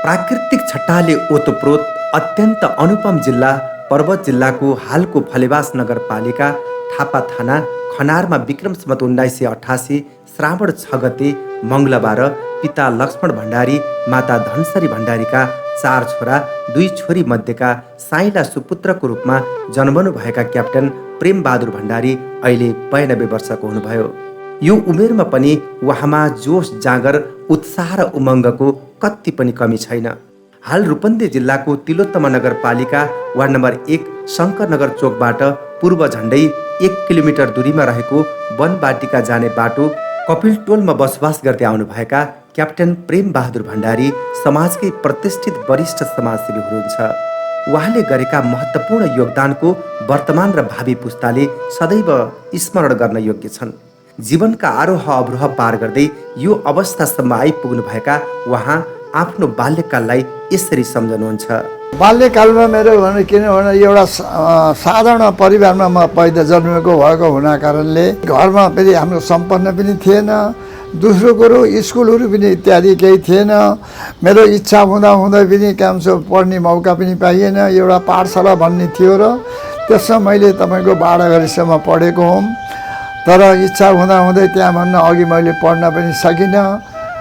प्राकृतिक छट्टाले ओतप्रोत अत्यन्त अनुपम जिल्ला पर्वत जिल्लाको हालको फलेवास नगरपालिका थापा थाना खनारमा विक्रम सम्वत 1988 श्रावण 6 गते मङ्गलबार पिता लक्ष्मण भण्डारी माता धनसरी भण्डारीका 4 छोरा 2 छोरी मध्येका साइला सुपुत्रको रूपमा जन्मनुभएका क्याप्टन प्रेमबहादुर भण्डारी अहिले 92 वर्षको हुनुभयो। यो उमेरमा पनि उहाँमा जोस जाँगर उत्साह र उमङ्गको कति पनि कमी छैन। हाल रूपन्देही जिल्लाको तिलोत्तमा नगरपालिका वार्ड नम्बर 1 शङ्करनगर चोकबाट पूर्व झण्डै 1 किलोमिटर दूरीमा रहेको वनबाटिका जाने बाटो कपिलटोलमा बसोबास गर्दै आउनुभएका क्याप्टन प्रेमबहादुर भण्डारी समाजकै प्रतिष्ठित वरिष्ठ समाजसेवी हुनुहुन्छ। उहाँले गरेका महत्त्वपूर्ण योगदानको वर्तमान र भावी पुस्ताले सदैव स्मरण गर्न योग्य छन्। जीवनका आरोह अवरोह पार गर्दै यो अवस्थासम्म आइपुग्नुभएका उहाँ आफ्नो बाल्यकाललाई यसरी सम्झनुहुन्छ। बाल्यकालमा मेरो किनभने एउटा साधारण परिवारमा म पैदा जन्मेको भएको हुना कारणले घरमा फेरि हाम्रो सम्पन्न पनि थिएन, दोस्रो कुरो स्कुलहरू पनि इत्यादि केही थिएन। मेरो इच्छा हुँदा पनि पढ्ने मौका पनि पाइएन। एउटा पाठशाला भन्ने थियो र त्यसमा मैले तपाईँको 12 गरीसम्म पढेको हुँ। तर इच्छा हुँदै त्यहाँभन्दा अघि मैले पढ्न पनि सकिनँ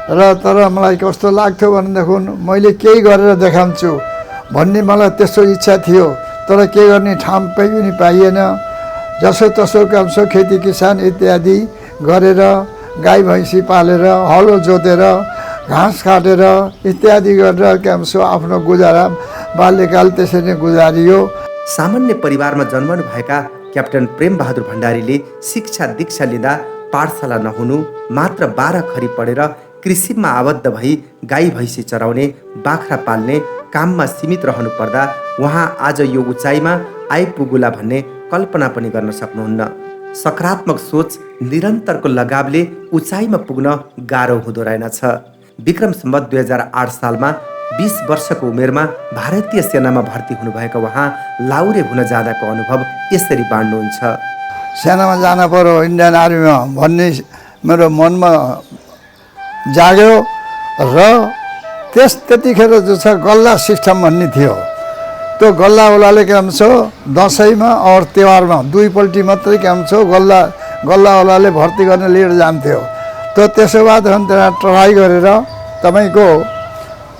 र तर मलाई कस्तो लाग्थ्यो भनेदेखि मैले केही गरेर देखाउँछु भन्ने मलाई त्यस्तो इच्छा थियो। तर के गर्ने ठाउँ पनि पाइएन। जसो तसो खेती किसान इत्यादि गरेर गाई भैँसी पालेर हलो जोतेर घाँस काटेर इत्यादि गरेर आफ्नो गुजारा बाल्यकाल त्यसरी नै गुजारियो। सामान्य परिवारमा जन्मनुभएका क्याप्टन प्रेमबहादुर भण्डारीले शिक्षा दीक्षा लिँदा पाठशाला नहुनु, मात्र 12 खरी पढेर कृषिमा आबद्ध भई गाई भैँसी चराउने बाख्रा पाल्ने काममा सीमित रहनु पर्दा उहाँ आज यो उचाइमा आइपुगुला भन्ने कल्पना पनि गर्न सक्नुहुन्न। सकारात्मक सोच निरन्तरको लगावले उचाइमा पुग्न गाह्रो हुँदो रहेनछ। विक्रम सम्वत 2008 सालमा 20 वर्षको उमेरमा भारतीय सेनामा भर्ती हुनुभएका उहाँ लाउरे हुन जाँदाको अनुभव यसरी बाँड्नुहुन्छ। सेनामा जान पर्यो इन्डियन आर्मीमा भन्ने मेरो मनमा जाग्यो र त्यतिखेर जो छ गल्ला सिस्टम भन्ने थियो। त्यो गल्लावालाले दसैँमा और तिहारमा दुईपल्टि मात्रै गल्लावालाले भर्ती गर्न लिएर जान्थ्यो। त्यसो बाद त्यहाँ ट्राई गरेर तपाईँको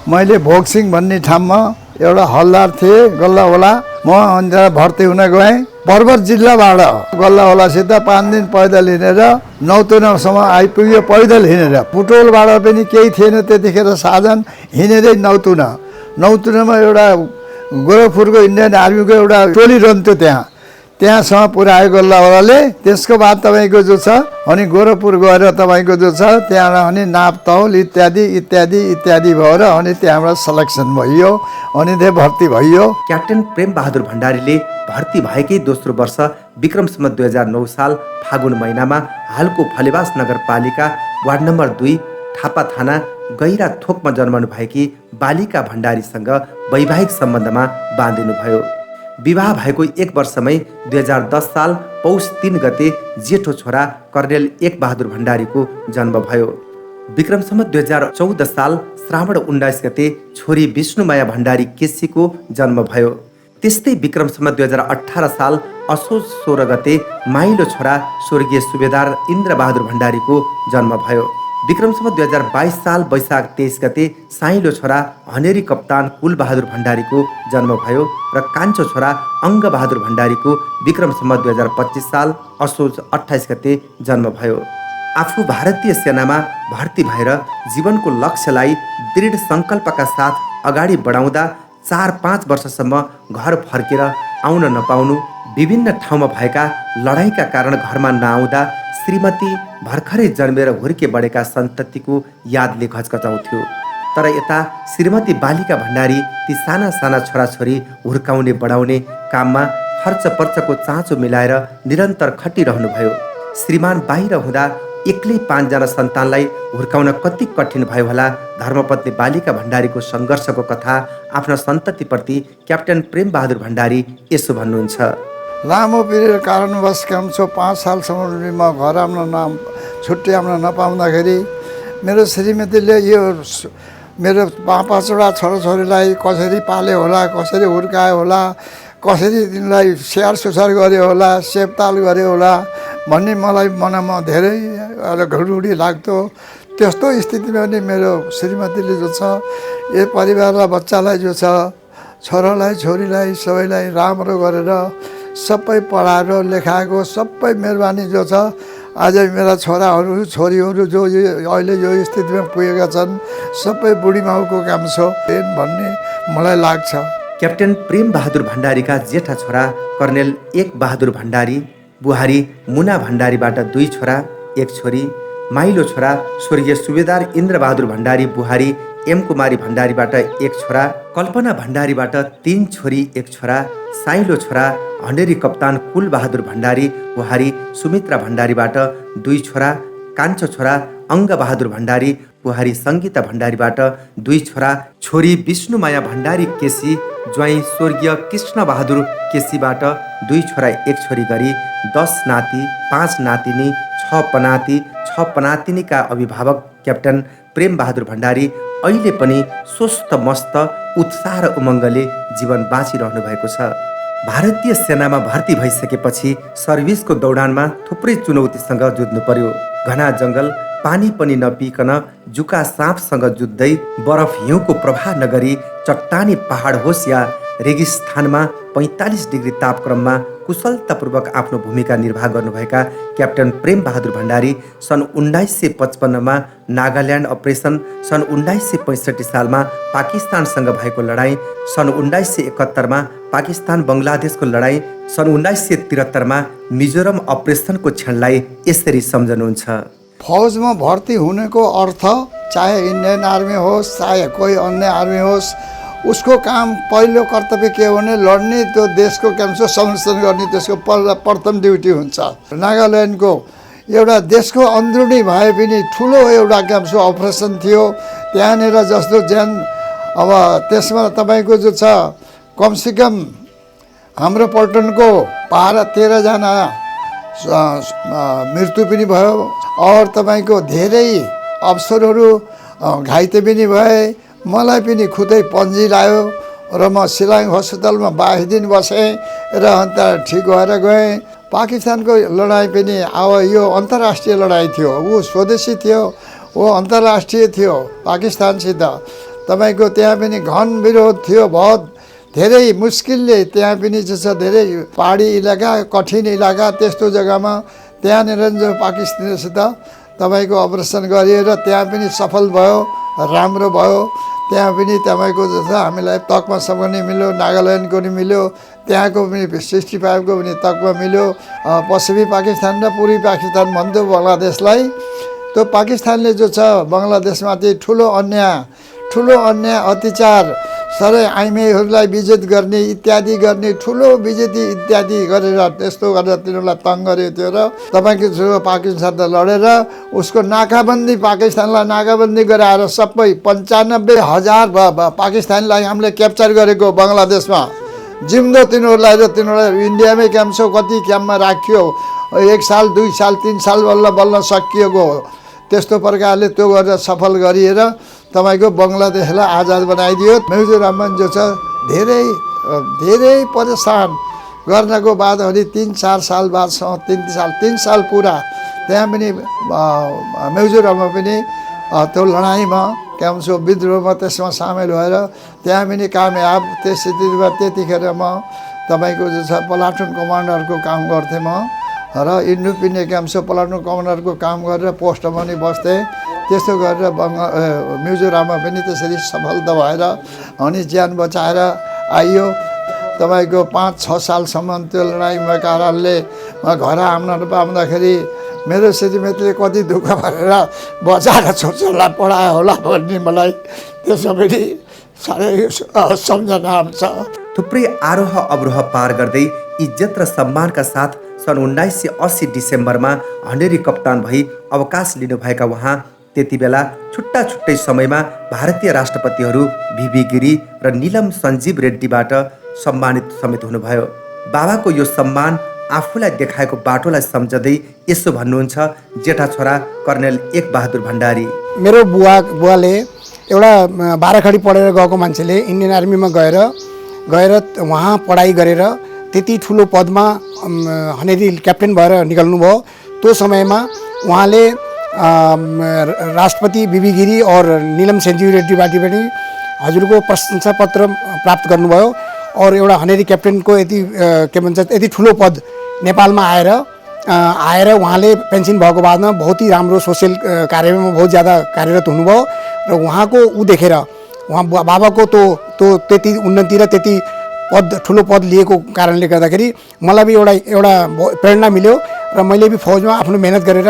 मैले भोक्सिङ भन्ने ठाउँमा एउटा हलदार थिएँ गल्लावाला, म अन्त भर्ती हुन गएँ। पर्वत जिल्लाबाट गल्लावालासित 5 दिन पैदल हिँडेर नौतुनासम्म आइपुग्यो। पैदल हिँडेर पुटोलबाट पनि केही थिएन त्यतिखेर साधन, हिँडेरै नौतुनामा एउटा गोरखपुरको इन्डियन आर्मीको एउटा टोली रहन्थ्यो त्यहाँसम्म पुऱ्यायो गल्लावालाले। त्यसको बाद तपाईँको जो छ अनि गोरखपुर गएर तपाईँको जो छ त्यहाँ अनि नाप तौल इत्यादि भएर अनि त्यहाँबाट सलेक्सन भइयो अनि त्यहाँ भर्ती भइयो। क्याप्टन प्रेमबहादुर भण्डारीले भर्ती भएकै दोस्रो वर्ष विक्रम सम्वत 2009 साल फागुन महिनामा हालको फलेवास नगरपालिका वार्ड नम्बर 2 थापा थाना गैरा थोकमा जन्मनु भएकी बालिका भण्डारीसँग वैवाहिक सम्बन्धमा बाँधिनुभयो। विवाह भएको 1 वर्षमै 2010 साल पौष 3 गते जेठो छोरा कर्णेल एकबहादुर भण्डारीको जन्म भयो। विक्रम सम्वत 2014 साल श्रावण 19 गते छोरी विष्णुमाया भण्डारी केसीको जन्म भयो। त्यस्तै विक्रम सम्वत 2018 साल असोज 16 गते माइलो छोरा स्वर्गीय सुबेदार इन्द्रबहादुर भण्डारीको जन्म भयो। विक्रम सम्वत 2022 साल वैशाख 23 गते साइलो छोरा हनेरी कप्तान कुलबहादुर भण्डारीको जन्म भयो र कान्छो छोरा अङ्गबहादुर भण्डारीको विक्रम सम्वत 2025 साल असोज 28 गते जन्म भयो। आफू भारतीय सेनामा भर्ती भएर जीवनको लक्ष्यलाई दृढ सङ्कल्पका साथ अगाडि बढाउँदा 4-5 वर्षसम्म घर फर्केर आउन नपाउनु, विभिन्न ठाउँमा भएका लडाइँका कारण घरमा नआउँदा श्रीमती भर्खरै जन्मेर हुर्के बढेका सन्ततिको यादले घचघचाउँथ्यो। तर यता श्रीमती बालिका भण्डारी ती साना साना छोराछोरी हुर्काउने बढाउने काममा खर्चपर्चको चाँचो मिलाएर निरन्तर खटिरहनुभयो। श्रीमान बाहिर हुँदा एक्लै 5 जना सन्तानलाई हुर्काउन कति कठिन भयो होला। धर्मपत्नी बालिका भण्डारीको सङ्घर्षको कथा आफ्ना सन्ततिप्रति क्याप्टन प्रेमबहादुर भण्डारी यसो भन्नुहुन्छ। लामो पिरियड कारणवश 5 सालसम्म म घर छुट्टी आउन नपाउँदाखेरि मेरो श्रीमतीले यो मेरो पाँचवटा छोराछोरीलाई कसरी पाले होला, कसरी हुर्कायो होला, कसरी तिनीलाई स्याहार सुसार गर्यो होला, सेपताल गर्यो होला भन्ने मलाई मनमा धेरै घुँडी लाग्थ्यो। त्यस्तो स्थितिमा पनि मेरो श्रीमतीले जो छ यो परिवारलाई बच्चालाई जो छ छोरालाई छोरीलाई सबैलाई राम्रो गरेर सबै पढाएर लेखाएको सबै मेहरबानी जो छ आज मेरा छोराहरू छोरीहरू जो अहिले यो स्थितिमा पुगेका छन् सबै बुढीमाउको काम छ भन्ने मलाई लाग्छ। क्याप्टेन प्रेम बहादुर भण्डारीका जेठा छोरा कर्नेल एक बहादुर भण्डारी, बुहारी मुना भण्डारीबाट 2 छोरा 1 छोरी, माइलो छोरा स्वर्गीय सुबेदार इन्द्र बहादुर भण्डारी, बुहारी एम कुमारी भण्डारीबाट 1 छोरा, कल्पना भण्डारीबाट 3 छोरी 1 छोरा, साइलो छोरा हन्डेरी कप्तान कुल बहादुर भण्डारी, बुहारी सुमित्रा भण्डारीबाट 2 छोरा, कान्छो छोरा अङ्ग बहादुर भण्डारी, बुहारी सङ्गीता भण्डारीबाट 2 छोरा, छोरी विष्णुमाया भण्डारी केसी, ज्वाइँ स्वर्गीय कृष्ण बहादुर केसीबाट 2 छोरा 1 छोरी गरी 10 नाति 5 नातिनी 6 पनाति 6 पनातिनीका अभिभावक क्याप्टन प्रेम बहादुर भण्डारी अहिले पनि स्वस्थ मस्त उत्साह र उमङ्गले जीवन बाँचिरहनु भएको छ। भारतीय सेनामा भर्ती भइसकेपछि सर्भिसको दौडानमा थुप्रै चुनौतीसँग जुझ्नु पर्यो। घना जङ्गल, पानी पनि नपिकन जुका साँपसँग जुझ्दै बरफ हिउँको प्रवाह नगरी चट्टानी पहाड होस् या रेगिस्थानमा 45 डिग्री तापक्रममा कुशलतापूर्वक आफ्नो भूमिका निर्वाह गर्नुभएका क्याप्टन प्रेम बहादुर भण्डारी सन् 1955मा नागाल्यान्ड अपरेसन, सन् 1965 सालमा पाकिस्तानसँग भएको लडाईँ, सन् 1971मा पाकिस्तान बङ्गलादेशको लडाईँ, सन् 1973मा मिजोरम अपरेसनको क्षणलाई यसरी सम्झनुहुन्छ। फौजमा भर्ती हुनेको अर्थ चाहे इन्डियन आर्मी होस् चाहे कोही अन्य आर्मी होस् उसको काम पहिलो कर्तव्य के हो भने लड्ने, त्यो देशको काम संरक्षण गर्ने त्यसको प्रथम ड्युटी हुन्छ। नागाल्यान्डको एउटा देशको अन्दरुनी भए पनि ठुलो एउटा काम अपरेसन थियो त्यहाँनिर जस्तो ज्यान अब त्यसमा तपाईँको जो छ कमसेकम हाम्रो पल्टनको 13जना मृत्यु पनि भयो और तपाईँको धेरै अफसरहरू घाइते पनि भए। मलाई पनि खुदै पन्जी लाग्यो र म सिलाङ हस्पिटलमा 22 दिन बसेँ र अन्त ठिक भएर गएँ। पाकिस्तानको लडाइँ पनि अब यो अन्तर्राष्ट्रिय लडाइँ थियो, ऊ स्वदेशी थियो, वो अन्तर्राष्ट्रिय थियो पाकिस्तानसित। तपाईँको त्यहाँ पनि घन विरोध थियो, बहुत धेरै मुस्किलले त्यहाँ पनि जस्तो धेरै पहाडी इलाका कठिन इलाका त्यस्तो जग्गामा त्यहाँनिर जो पाकिस्तानसित तपाईँको अपरेसन गरिएर त्यहाँ पनि सफल भयो, राम्रो भयो। त्यहाँ पनि तपाईँको जस्तो हामीलाई तकमासम्म नि मिल्यो, नागाल्यान्डको नि मिल्यो, त्यहाँको पनि 65 को पनि तकमा मिल्यो। पश्चिमी पाकिस्तान र पूर्वी पाकिस्तान भन्थ्यो बङ्गलादेशलाई। त्यो पाकिस्तानले जो छ बङ्गलादेशमाथि ठुलो अन्याय अत्याचार सबै आइमाईहरूलाई विजित गर्ने इत्यादि गर्ने ठुलो विजेती इत्यादि गरेर त्यस्तो गरेर तिनीहरूलाई तङ गरेको थियो र तपाईँको पाकिस्तान लडेर उसको नाकाबन्दी पाकिस्तानलाई नाकाबन्दी गराएर सबै 95,000 पाकिस्तानलाई हामीले क्याप्चर गरेको बङ्गलादेशमा जिउँदो तिनीहरूलाई र तिनीहरूलाई इन्डियामै क्याम्प कति क्याम्पमा राखियो 1 साल 2 साल 3 साल बल्ल सकिएको। त्यस्तो प्रकारले त्यो गरेर सफल गरिएर तपाईँको बङ्गलादेशलाई आजाद बनाइदियो। मिजोरममा जो छ धेरै परेशान गर्नको बाद अनि 3-4 साल बादसम्म 3 साल पुरा त्यहाँ पनि मिजोरममा पनि त्यो लडाइँमा क्याम्सो विद्रोहमा त्यसमा सामेल भएर त्यहाँ पनि कामयाब। त्यस स्थितिमा त्यतिखेर म तपाईँको जो छ प्लाटुन कमान्डरको काम गर्थेँ म र इन्डोपिने क्याम्सो प्लाटुन कमान्डरको काम गरेर पोस्टमा पनि बस्थेँ। त्यस्तो गरेर मिजोरममा पनि त्यसरी सफलता भएर अनि ज्यान बचाएर आइयो। तपाईँको 5-6 सालसम्म त्यो लडाइँमा कारणले म घर आउँदाखेरि मेरो श्रीमतीले कति दुःख गरेर बचाएर छोराछोरीलाई पढायो होला भन्ने मलाई त्यसो पनि साह्रै सम्झना आउँछ। थुप्रै आरोह अवरोह पार गर्दै इज्जत र सम्मानका साथ सन् 1980 डिसेम्बरमा हन्डेरी कप्तान भई अवकाश लिनुभएका उहाँ त्यति बेला छुट्टै समयमा भारतीय राष्ट्रपतिहरू VV गिरी र नीलम सञ्जीव रेड्डीबाट सम्मानित समेत हुनुभयो। बाबाको यो सम्मान आफूलाई देखाएको बाटोलाई सम्झँदै यसो भन्नुहुन्छ जेठा छोरा कर्नेल एक बहादुर भण्डारी। मेरो बुवाले एउटा बाह्रखडी पढेर गएको मान्छेले इन्डियन आर्मीमा गएर वहाँ पढाइ गरेर त्यति ठुलो पदमा हनेरी क्याप्टेन भएर निकाल्नुभयो। त्यो समयमा उहाँले राष्ट्रपति बिबी गिरी और नीलम सेन्जु रेड्डीबाट पनि हजुरको प्रशंसा पत्र प्राप्त गर्नुभयो। और एउटा हनेरी क्याप्टेनको यति के भन्छ यति ठुलो पद नेपालमा आएर उहाँले पेन्सन भएको बादमा बहुत ही राम्रो सोसियल कार्यमा बहुत ज़्यादा कार्यरत हुनुभयो र उहाँको देखेर उहाँ बाबाको त्यो त्यति उन्नति र त्यति ठुलो पद लिएको कारणले गर्दाखेरि मलाई भी एउटा प्रेरणा मिल्यो र मैले भी फौजमा आफ्नो मेहनत गरेर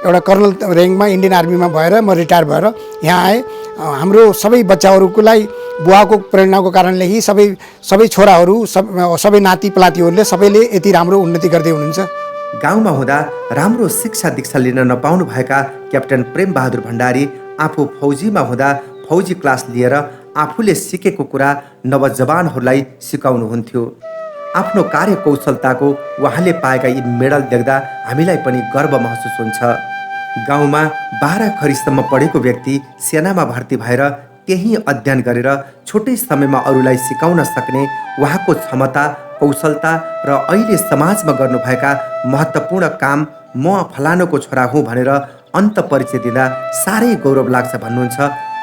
एउटा कर्नल र्याङ्कमा इन्डियन आर्मीमा भएर म रिटायर भएर यहाँ आएँ। हाम्रो सबै बच्चाहरूको लागि बुवाको प्रेरणाको कारणले ही सबै छोराहरू सबै नाति पलातीहरूले सबैले यति राम्रो उन्नति गर्दै हुनुहुन्छ। गाउँमा हुँदा राम्रो शिक्षा दीक्षा लिन नपाउनु भएका क्याप्टेन प्रेम बहादुर भण्डारी आफू फौजीमा हुँदा फौजी क्लास लिएर आफूले सिकेको कुरा नवजवानहरूलाई सिकाउनुहुन्थ्यो। आफ्नो कार्यकौशलताको उहाँले पाएका यी मेडल देख्दा हामीलाई पनि गर्व महसुस हुन्छ। गाउँमा 12 खरीसम्म पढेको व्यक्ति सेनामा भर्ती भएर त्यही अध्ययन गरेर छोटै समयमा अरूलाई सिकाउन सक्ने उहाँको क्षमता कौशलता र अहिले समाजमा गर्नुभएका महत्त्वपूर्ण काम म फलानुको छोरा हुँ भनेर अन्त परिचय दिँदा साह्रै गौरव लाग्छ भन्नुहुन्छ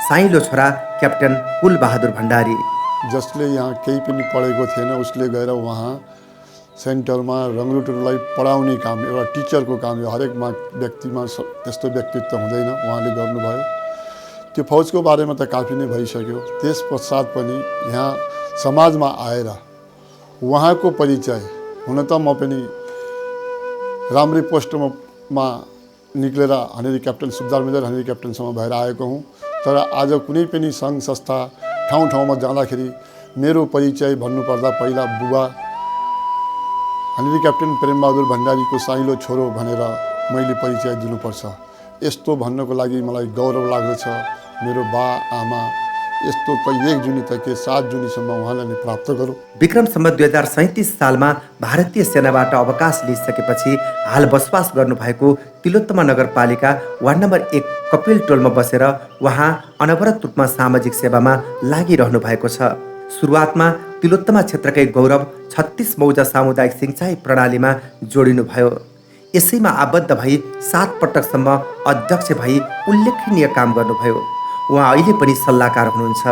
साइलो छोरा क्याप्टेन कुल बहादुर भण्डारी। जसले यहाँ केही पनि पढेको थिएन उसले गएर वहाँ सेन्टरमा रङ्गरुटहरूलाई पढाउने काम एउटा टिचरको काम यो हरेक व्यक्तिमा त्यस्तो व्यक्तित्व हुँदैन, उहाँले गर्नुभयो। त्यो फौजको बारेमा त काफी नै भइसक्यो। त्यस पश्चात पनि यहाँ समाजमा आएर उहाँको परिचय हुन त म पनि राम्रै पोस्टमा निक्लेर हनेरी क्याप्टेन सुबेदार मेजर हनेरी क्याप्टेनसम्म भएर आएको हुँ। तर आज कुनै पनि सङ्घ संस्था ठाउँमा जाँदाखेरि मेरो परिचय भन्नुपर्दा पहिला बुबा हनेरी क्याप्टेन प्रेमबहादुर भण्डारीको साइलो छोरो भनेर मैले परिचय दिनुपर्छ। यस्तो भन्नको लागि मलाई गौरव लाग्दछ। मेरो बा आमा यस्तो त 1 जुनी त के 7 जुनीसम्म उहाँलाई नै प्राप्त गरौँ। विक्रम सम्वत 2037 सालमा भारतीय सेनाबाट अवकाश लिइसकेपछि हाल बसोबास गर्नुभएको तिलोत्तमा नगरपालिका वार्ड नम्बर 1 कपिल टोलमा बसेर उहाँ अनवरत रूपमा सामाजिक सेवामा लागिरहनु भएको छ। सुरुवातमा तिलोत्तमा क्षेत्रकै गौरव 36 मौजा सामुदायिक सिंचाइ प्रणालीमा जोडिनुभयो। यसैमा आबद्ध भई 7 पटकसम्म अध्यक्ष भई उल्लेखनीय काम गर्नुभयो। उहाँ अहिले पनि सल्लाहकार हुनुहुन्छ।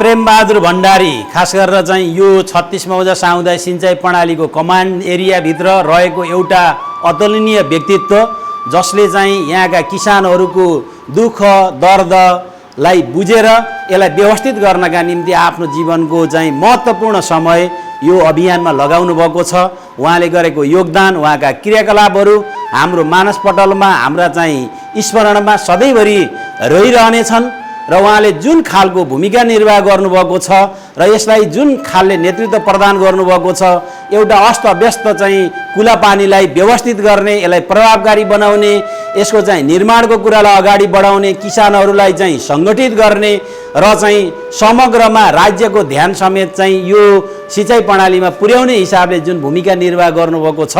प्रेमबहादुर भण्डारी खास गरेर चाहिँ यो 36 मौजा सामुदायिक सिंचाइ प्रणालीको कमान्ड एरियाभित्र रहेको एउटा अतुलनीय व्यक्तित्व, जसले चाहिँ यहाँका किसानहरूको दुःख दर्दलाई बुझेर यसलाई व्यवस्थित गर्नका निम्ति आफ्नो जीवनको चाहिँ महत्त्वपूर्ण समय यो अभियानमा लगाउनु भएको छ। उहाँले गरेको योगदान, उहाँका क्रियाकलापहरू हाम्रो मानसपटलमा हाम्रा चाहिँ स्मरणमा सधैँभरि रहिरहनेछन् र उहाँले जुन खालको भूमिका निर्वाह गर्नुभएको छ र यसलाई जुन खालले नेतृत्व प्रदान गर्नुभएको छ, एउटा अस्तव्यस्त चाहिँ कुलापानीलाई व्यवस्थित गर्ने, यसलाई प्रभावकारी बनाउने, यसको चाहिँ निर्माणको कुरालाई अगाडि बढाउने, किसानहरूलाई चाहिँ सङ्गठित गर्ने र चाहिँ समग्रमा राज्यको ध्यान समेत चाहिँ यो सिँचाइ प्रणालीमा पुर्याउने हिसाबले जुन भूमिका निर्वाह गर्नुभएको छ,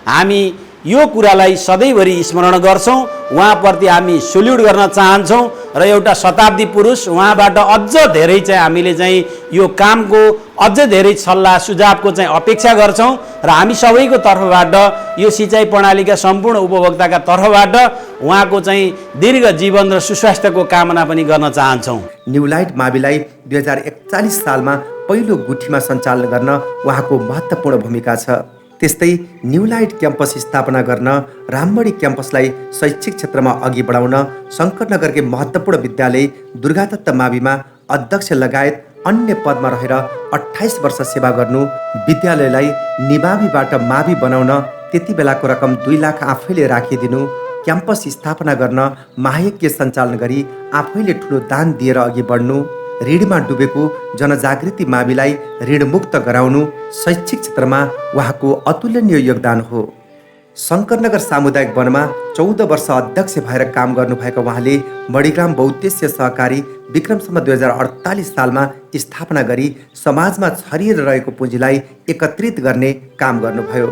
हामी यो कुरालाई सधैँभरि स्मरण गर्छौँ। उहाँप्रति हामी सल्युट गर्न चाहन्छौँ र एउटा शताब्दी पुरुष उहाँबाट अझ धेरै चाहिँ हामीले चाहिँ यो कामको अझ धेरै सल्लाह सुझावको चाहिँ अपेक्षा गर्छौँ र हामी सबैको तर्फबाट यो सिँचाइ प्रणालीका सम्पूर्ण उपभोक्ताका तर्फबाट उहाँको चाहिँ दीर्घ जीवन र सुस्वास्थ्यको कामना पनि गर्न चाहन्छौँ। न्यू लाइट माविलाई 2041 सालमा पहिलो गुठीमा सञ्चालन गर्न उहाँको महत्त्वपूर्ण भूमिका छ। त्यस्तै न्यू लाइट क्याम्पस स्थापना गर्न, रामबडी क्याम्पसलाई शैक्षिक क्षेत्रमा अघि बढाउन, शङ्करनगरकै महत्त्वपूर्ण विद्यालय दुर्गादत्त माविमा अध्यक्ष लगायत अन्य पदमा रहेर 28 वर्ष सेवा गर्नु, विद्यालयलाई निमाविबाट मावि बनाउन त्यति बेलाको रकम 2 लाख आफैले राखिदिनु, क्याम्पस स्थापना गर्न महायज्ञ सञ्चालन गरी आफैले ठुलो दान दिएर अघि बढ्नु, ऋणमा डुबेको जनजागृति माविलाई ऋणमुक्त गराउनु शैक्षिक क्षेत्रमा उहाँको अतुलनीय योगदान हो। शङ्करनगर सामुदायिक वनमा 14 वर्ष अध्यक्ष भएर काम गर्नुभएका उहाँले मणिग्राम बहुद्देश्य सहकारी विक्रम सम्वत 2048 सालमा स्थापना गरी समाजमा छरिएर रहेको पुँजीलाई एकत्रित गर्ने काम गर्नुभयो।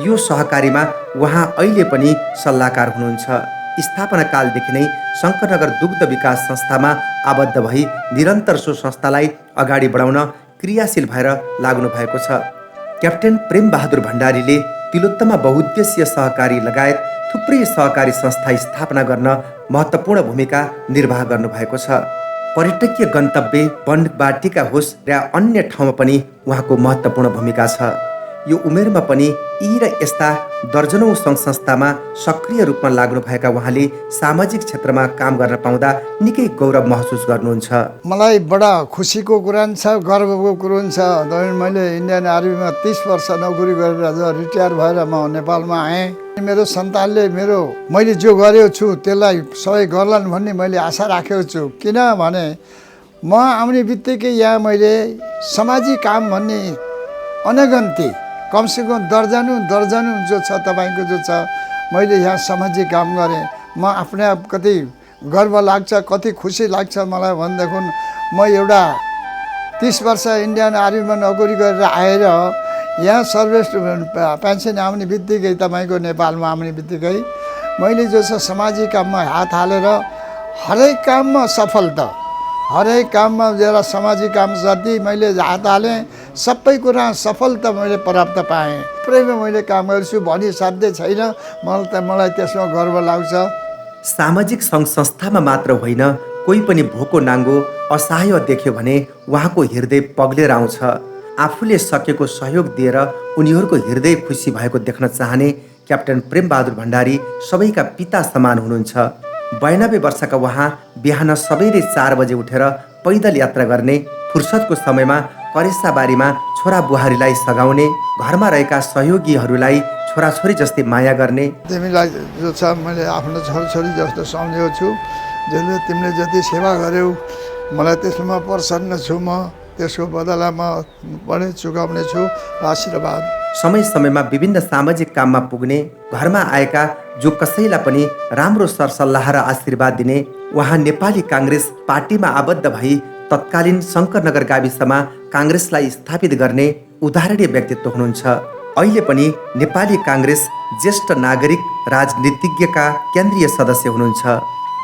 यो सहकारीमा उहाँ अहिले पनि सल्लाहकार हुनुहुन्छ। स्थापना कालदेखि नै शङ्करनगर दुग्ध विकास संस्थामा आबद्ध भई निरन्तर सो संस्थालाई अगाडि बढाउन क्रियाशील भएर लाग्नु भएको छ। क्याप्टेन प्रेम बहादुर भण्डारीले तिलोत्तमा बहुद्देश्य सहकारी लगायत थुप्रै सहकारी संस्था स्थापना गर्न महत्त्वपूर्ण भूमिका निर्वाह गर्नुभएको छ। पर्यटकीय गन्तव्य वनवाटिका होस् र अन्य ठाउँमा पनि उहाँको महत्त्वपूर्ण भूमिका छ। यो उमेरमा पनि यी र यस्ता दर्जनौं सङ्घ संस्थामा सक्रिय रूपमा लाग्नुभएका उहाँले सामाजिक क्षेत्रमा काम गर्न पाउँदा निकै गौरव महसुस गर्नुहुन्छ। मलाई बडा खुसीको कुरा छ, गर्वको कुरो छ। मैले इन्डियन आर्मीमा 30 वर्ष नोकरी गरेर रिटायर भएर म नेपालमा आएँ। मेरो सन्तानले मैले जो गरेको छु त्यसलाई सबै गर्लान् भन्ने मैले आशा राखेको छु। किनभने म आउने बित्तिकै यहाँ मैले सामाजिक काम भन्ने अनगन्ती कमसेकम दर्जनौं जो छ तपाईँको जो छ मैले यहाँ सामाजिक काम गरेँ। म आफ्नै आप कति गर्व लाग्छ, कति खुसी लाग्छ मलाई भनेदेखि म एउटा 30 वर्ष इन्डियन आर्मीमा नोकरी गरेर आएर यहाँ सर्भिस पेन्सन आउने बित्तिकै तपाईँको नेपालमा आउने बित्तिकै मैले जो छ सामाजिक काममा हात हालेर हरेक काममा सफलता, हरेक काममा जरा सामाजिक काम जति मैले हात हालेँ सबै कुरा सफलता मैले प्राप्त पाएँ। थुप्रैमा मैले काम गर्छु भनी साध्य छैन। मलाई त्यसमा गर्व लाग्छ। सामाजिक सङ्घ संस्थामा मात्र होइन, कोही पनि भोको नाङ्गो असहाय देख्यो भने उहाँको हृदय पग्लेर आउँछ। आफूले सकेको सहयोग दिएर उनीहरूको हृदय खुसी भएको देख्न चाहने क्याप्टेन प्रेम बहादुर भण्डारी सबैका पिता समान हुनुहुन्छ। 92 वर्षका उहाँ बिहान सबैले 4 बजे उठेर पैदल यात्रा गर्ने, फुर्सदको समयमा करेसाबारीमा छोरा बुहारीलाई सघाउने, घरमा रहेका सहयोगीहरूलाई छोराछोरी जस्तै माया गर्ने। तिमीलाई जो छ मैले आफ्नो छोराछोरी जस्तो सम्झेको छु। जसले तिमीले जति सेवा गर्यौ मलाई त्यसमा प्रसन्न छु। म त्यसको बदलामा पनि चुकाउने छु आशीर्वाद। समय समयमा विभिन्न सामाजिक काममा पुग्ने, घरमा आएका जो कसैलाई पनि राम्रो सरसल्लाह र आशीर्वाद दिने, उहाँ नेपाली काङ्ग्रेस पार्टीमा आबद्ध भई तत्कालीन शङ्करनगर गाविसमा काङ्ग्रेसलाई स्थापित गर्ने उदाहरणीय व्यक्तित्व हुनुहुन्छ। अहिले पनि नेपाली काङ्ग्रेस ज्येष्ठ नागरिक राजनीतिज्ञका केन्द्रीय सदस्य हुनुहुन्छ।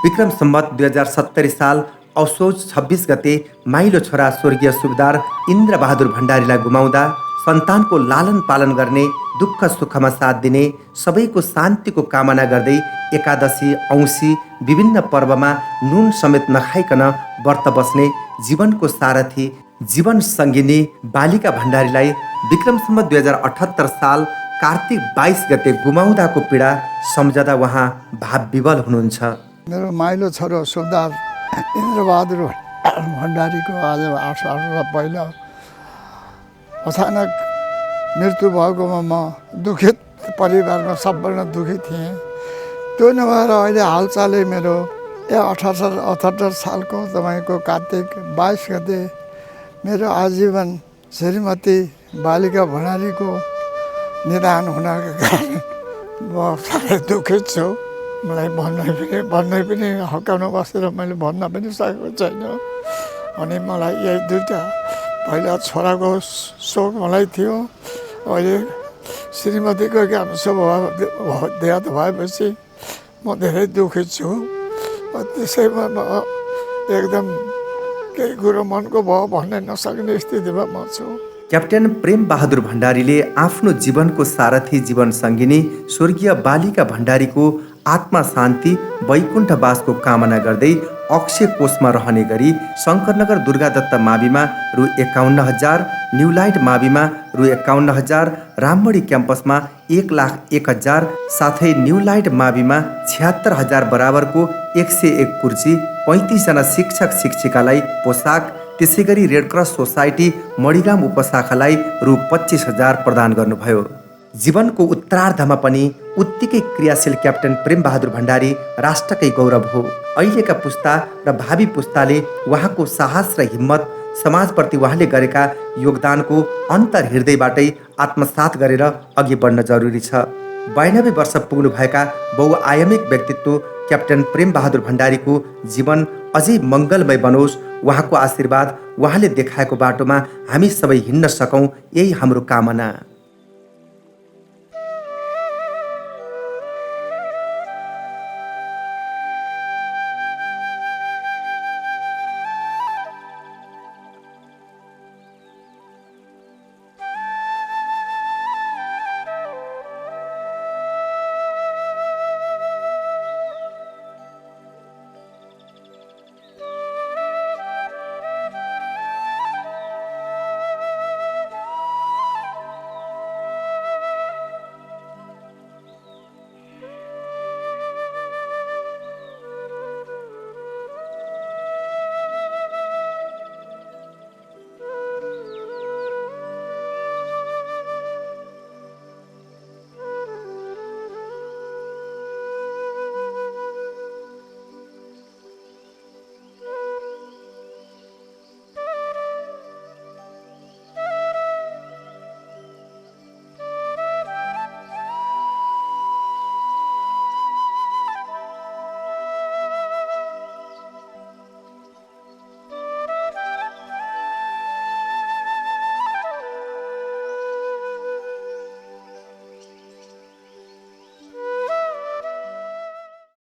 विक्रम सम्वत 2070 साल असोज 26 गते माइलो छोरा स्वर्गीय सुबेदार इन्द्र बहादुर भण्डारीलाई गुमाउँदा सन्तानको लालन पालन गर्ने, दुःख सुखमा साथ दिने, सबैको शान्तिको कामना गर्दै एकादशी औँसी विभिन्न पर्वमा नुन समेत नखाइकन व्रत बस्ने जीवनको सारथी, जीवन सङ्गिनी बालिका भण्डारीलाई विक्रम सम्वत 2078 साल कार्तिक 22 गते गुमाउँदाको पीडा सम्झदा उहाँ भावविवल हुनुहुन्छ। मेरो माइलो छोरो सुबेदार इन्द्रबहादुर भण्डारीको आज 8 वर्ष पहिला अचानक मृत्यु भएकोमा म दुखित, परिवारमा सम्पूर्ण दुखित थिएँ। त्यो नभएर अहिले हालचालै मेरो 78 सालको तपाईँको कार्तिक 22 गते मेरो आजीवन श्रीमती बालिका भण्डारीको निदान हुनको कारण म साह्रै दुखित छु। मलाई भन्नै पनि हकाउन बसेर मैले भन्न पनि सकेको छैन। अनि मलाई यही दुईवटा पहिला छोराको शोक मलाई थियो। अहिले श्रीमतीको ज्ञान देहात भएपछि म धेरै दुखित छु। त्यसैमा म एकदम केही कुरो मनको भयो भन्न नसक्ने स्थितिमा म छु। क्याप्टेन प्रेम बहादुर भण्डारीले आफ्नो जीवनको सारथी, जीवन सङ्गिनी स्वर्गीय बालिका भण्डारीको आत्मा शान्ति, वैकुण्ठवासको कामना गर्दै अक्षय कोषमा रहने गरी शङ्करनगर दुर्गादत्त माविमा रु 51,000, न्यू लाइट माविमा रु 51,000, रामबडी क्याम्पसमा 1,01,000 साथै न्यू लाइट माविमा 76,000 बराबरको 101 कुर्सी, 35 जना शिक्षक शिक्षिकालाई पोसाक, त्यसै गरी रेडक्रस सोसाइटी मणिगाम उपशाखालाई रु 25,000 प्रदान गर्नुभयो। जीवनको उत्तरार्धमा पनि उत्तिकै क्रियाशील क्याप्टेन प्रेम बहादुर भण्डारी राष्ट्रकै गौरव हो। अहिलेका पुस्ता र भावी पुस्ताले उहाँको साहस र हिम्मत, समाजप्रति उहाँले गरेका योगदानको अन्तर हृदयबाटै आत्मसात गरेर अघि बढ्न जरुरी छ। 92 वर्ष पुग्नुभएका बहुआयामिक व्यक्तित्व क्याप्टेन प्रेम बहादुर भण्डारीको जीवन अझै मङ्गलमय बनोस्। उहाँको आशीर्वाद, उहाँले देखाएको बाटोमा हामी सबै हिँड्न सकौँ, यही हाम्रो कामना।